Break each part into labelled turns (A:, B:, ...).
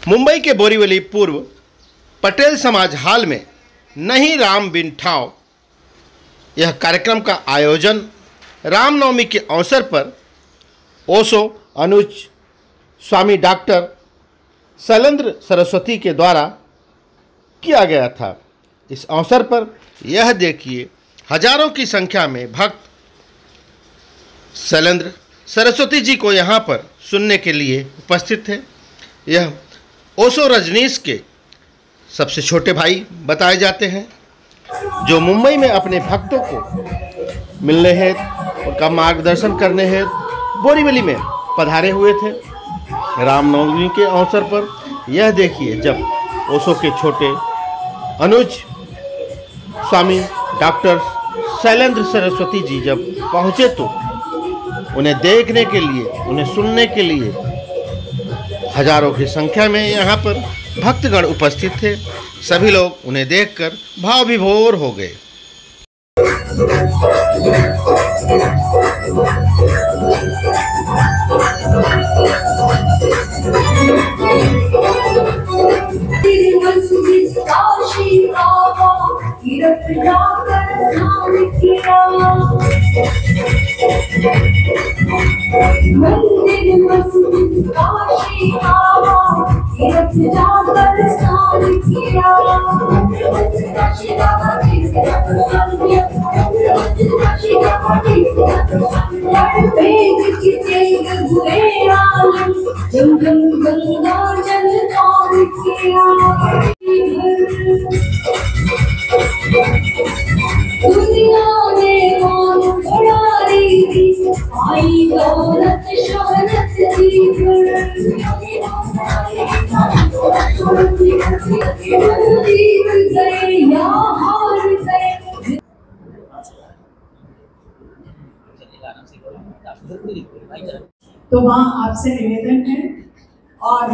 A: मुंबई के बोरीवली पूर्व पटेल समाज हॉल में नहीं राम बिन ठाव यह कार्यक्रम का आयोजन रामनवमी के अवसर पर ओशो अनुज स्वामी डॉक्टर शैलेंद्र सरस्वती के द्वारा किया गया था। इस अवसर पर यह देखिए हजारों की संख्या में भक्त शैलेंद्र सरस्वती जी को यहाँ पर सुनने के लिए उपस्थित थे। यह ओशो रजनीश के सबसे छोटे भाई बताए जाते हैं, जो मुंबई में अपने भक्तों को मिलने हेतु उनका मार्गदर्शन करने हेतु बोरीवली में पधारे हुए थे। रामनवमी के अवसर पर यह देखिए जब ओशो के छोटे अनुज स्वामी डॉक्टर शैलेंद्र सरस्वती जी जब पहुँचे तो उन्हें देखने के लिए, उन्हें सुनने के लिए हजारों की संख्या में यहाँ पर भक्तगण उपस्थित थे। सभी लोग उन्हें देखकर भाव विभोर हो गए।
B: तो माँ आपसे निवेदन है, और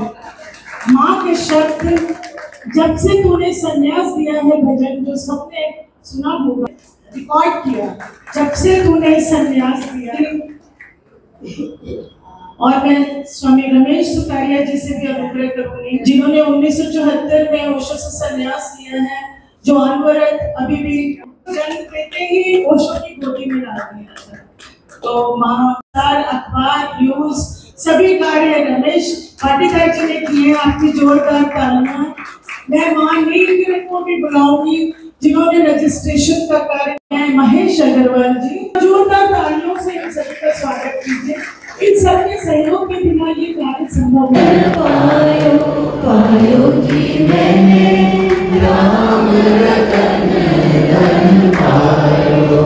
B: माँ के शब्द जब से तूने संन्यास दिया है, भजन जो सबने सुना होगा, रिकॉर्ड किया, जब से तूने संन्यास दिया है। और मैं स्वामी रमेश सुतारिया जी से भी अनुग्रह करूंगी, जिन्होंने 1974 में ओशो से संन्यास लिया है, जो अनवरत अभी भी जन्म देते ही ओशो की गोदी में डाल दिया था। तो महासार अखबार न्यूज सभी कार्य रमेश पाटीदार जी ने किए, आपकी जोरदार तालियां। मैं वहाँ नील को भी बुलाऊंगी जिन्होंने रजिस्ट्रेशन का कार्य किया है, महेश अग्रवाल जी। जोरदार तालियों से इन सभी का स्वागत कीजिए। इन सबके सहयोग के बिना ये कार्य संभव नहीं। पायो पायो जी मैंने राम रतन धन पायो,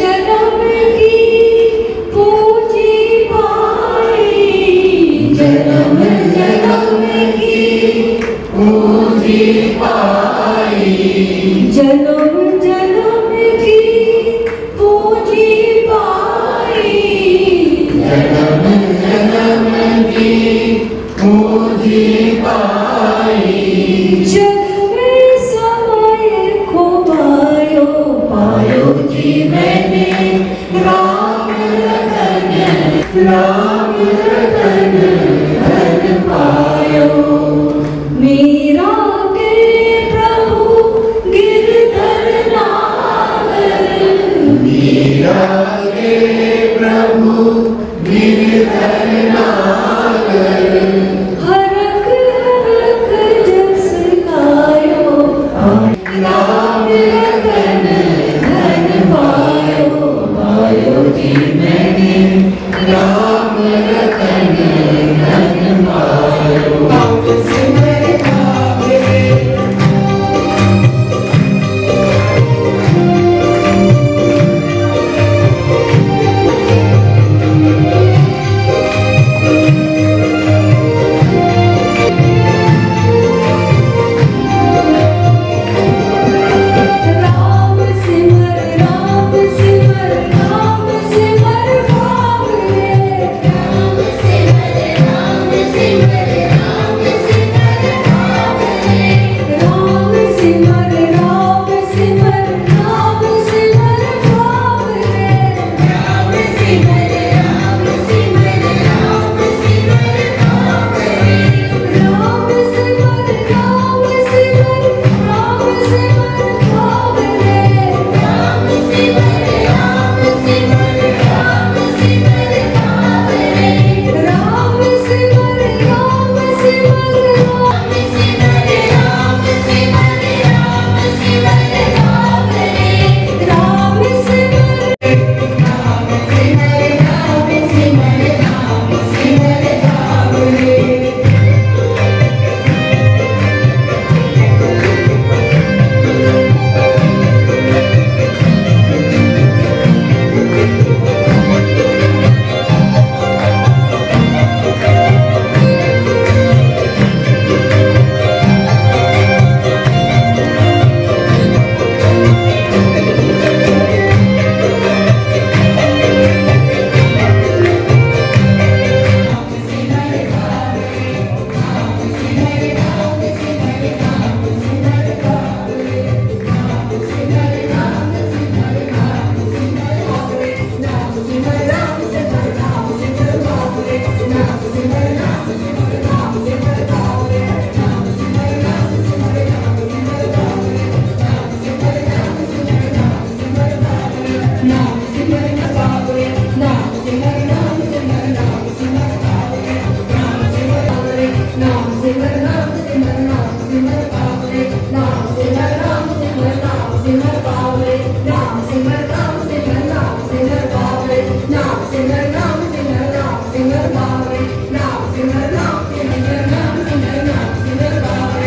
B: जन्म की पूजी पाई, जन्म जन्म की पूजी पाई, जन्म जन्म की पूजी पाई, जन्म जन्म की पूजी पाई। जन्म समय खोवायो पायो जी मैंने राम रतन धन पायो। मेरा के प्रभु गिरधर नागर, मेरा के प्रभु गिरधर नागर, हरख हरख जस गायो, राम रतन धन पायो, पायो जी मैंने राम रतन धन पायो।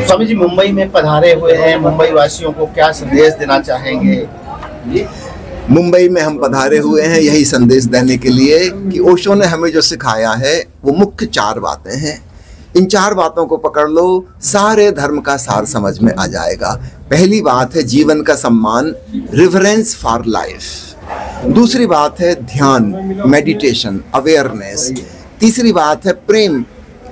A: स्वामी जी मुंबई में पधारे हुए हैं, मुंबई वासियों को क्या संदेश देना चाहेंगे?
C: मुंबई में हम पधारे हुए हैं यही संदेश देने के लिए कि ओशो ने हमें जो सिखाया है वो मुख्य 4 बातें हैं। इन 4 बातों को पकड़ लो, सारे धर्म का सार समझ में आ जाएगा। पहली बात है जीवन का सम्मान, रिवरेंस फॉर लाइफ। दूसरी बात है ध्यान, मेडिटेशन, अवेयरनेस। तीसरी बात है प्रेम,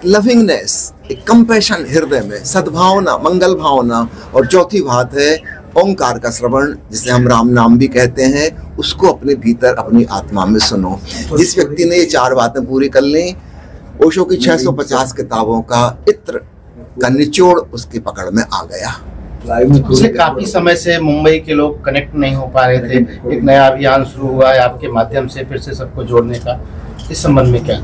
C: लविंगनेस, एक कंपैशन हृदय में, सद्भावना, मंगल भावना। और चौथी बात है ओंकार का श्रवण, जिसे हम राम नाम भी कहते हैं, उसको अपने भीतर अपनी आत्मा में सुनो। जिस व्यक्ति ने ये 4 बातें पूरी कर ली, ओशो की 650 किताबों का इत्र का निचोड़ उसकी पकड़ में आ गया।
A: पिछले काफी समय से मुंबई के लोग कनेक्ट नहीं हो पा रहे थे, एक नया अभियान शुरू हुआ है आपके माध्यम से फिर से सबको जोड़ने का, इस संबंध में क्या?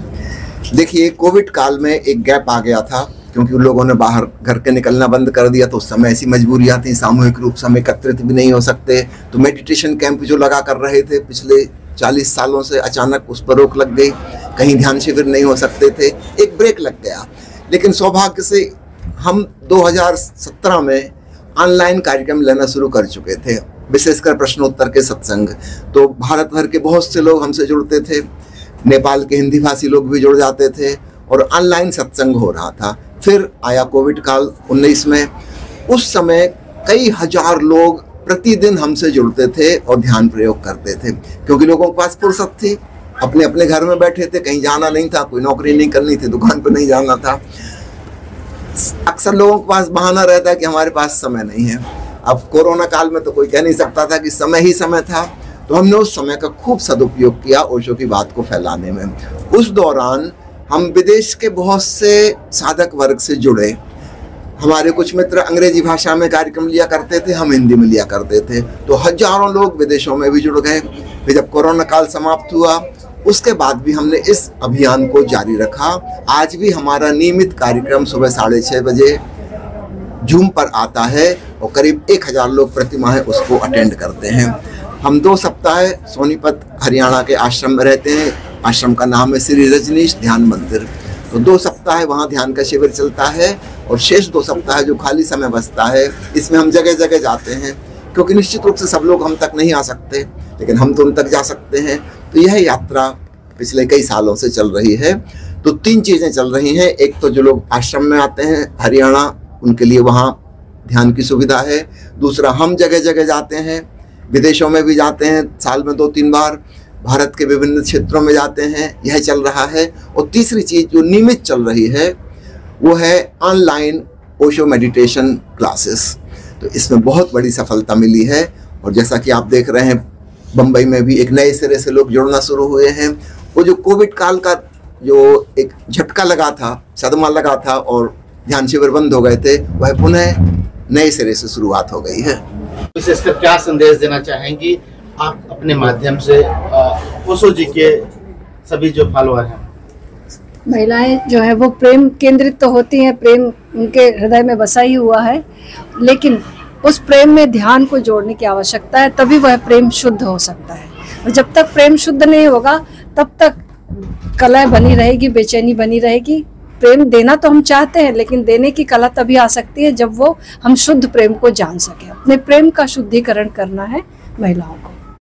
C: देखिए, कोविड काल में एक गैप आ गया था, क्योंकि उन लोगों ने बाहर घर के निकलना बंद कर दिया, तो उस समय ऐसी मजबूरियां थी, सामूहिक रूप से हम एकत्रित भी नहीं हो सकते। तो मेडिटेशन कैंप जो लगा कर रहे थे पिछले 40 सालों से, अचानक उस पर रोक लग गई। कहीं ध्यान शिविर नहीं हो सकते थे, एक ब्रेक लग गया। लेकिन सौभाग्य से हम 2017 में ऑनलाइन कार्यक्रम लेना शुरू कर चुके थे, विशेषकर प्रश्नोत्तर के सत्संग। तो भारत भर के बहुत से लोग हमसे जुड़ते थे, नेपाल के हिंदी भाषी लोग भी जुड़ जाते थे और ऑनलाइन सत्संग हो रहा था। फिर आया कोविड काल 19 में। उस समय कई हजार लोग प्रतिदिन हमसे जुड़ते थे और ध्यान प्रयोग करते थे, क्योंकि लोगों के पास फुर्सत थी, अपने अपने घर में बैठे थे, कहीं जाना नहीं था, कोई नौकरी नहीं करनी थी, दुकान पर नहीं जाना था। अक्सर लोगों के पास बहाना रहता है कि हमारे पास समय नहीं है। अब कोरोना काल में तो कोई कह नहीं सकता था कि समय ही समय था, तो हमने उस समय का खूब सदुपयोग किया ओशो की बात को फैलाने में। उस दौरान हम विदेश के बहुत से साधक वर्ग से जुड़े। हमारे कुछ मित्र अंग्रेजी भाषा में कार्यक्रम लिया करते थे, हम हिंदी में लिया करते थे, तो हजारों लोग विदेशों में भी जुड़ गए। फिर जब कोरोना काल समाप्त हुआ, उसके बाद भी हमने इस अभियान को जारी रखा। आज भी हमारा नियमित कार्यक्रम सुबह 6:30 बजे जूम पर आता है और करीब 1000 लोग प्रति माह उसको अटेंड करते हैं। हम 2 सप्ताह सोनीपत हरियाणा के आश्रम में रहते हैं। आश्रम का नाम है श्री रजनीश ध्यान मंदिर। तो 2 सप्ताह वहाँ ध्यान का शिविर चलता है और शेष 2 सप्ताह जो खाली समय बचता है, इसमें हम जगह जगह जाते हैं, क्योंकि निश्चित रूप से सब लोग हम तक नहीं आ सकते, लेकिन हम तो उन तक जा सकते हैं। तो यह यात्रा पिछले कई सालों से चल रही है। तो 3 चीज़ें चल रही हैं। एक तो जो लोग आश्रम में आते हैं हरियाणा, उनके लिए वहाँ ध्यान की सुविधा है। दूसरा, हम जगह जगह जाते हैं, विदेशों में भी जाते हैं, साल में 2-3 बार भारत के विभिन्न क्षेत्रों में जाते हैं, यह चल रहा है। और तीसरी चीज़ जो नियमित चल रही है वो है ऑनलाइन ओशो मेडिटेशन क्लासेस। तो इसमें बहुत बड़ी सफलता मिली है और जैसा कि आप देख रहे हैं, बम्बई में भी एक नए सिरे से लोग जुड़ना शुरू हुए हैं। वो जो कोविड काल का जो एक झटका लगा था, सदमा लगा था और ध्यान शिविर बंद हो गए थे, वह पुनः नए सिरे से शुरुआत हो गई है।
A: विशेषकर क्या संदेश देना चाहेंगी आप अपने माध्यम से ओशो जी के सभी जो फॉलोअर हैं?
D: महिलाएं जो है वो प्रेम केंद्रित तो होती हैं, प्रेम उनके हृदय में बसा ही हुआ है, लेकिन उस प्रेम में ध्यान को जोड़ने की आवश्यकता है, तभी वह प्रेम शुद्ध हो सकता है। और जब तक प्रेम शुद्ध नहीं होगा तब तक कला बनी रहेगी, बेचैनी बनी रहेगी। प्रेम देना तो हम चाहते हैं, लेकिन देने की कला तभी आ सकती है जब वो हम शुद्ध प्रेम को जान सकें। अपने प्रेम का शुद्धिकरण करना है महिलाओं को।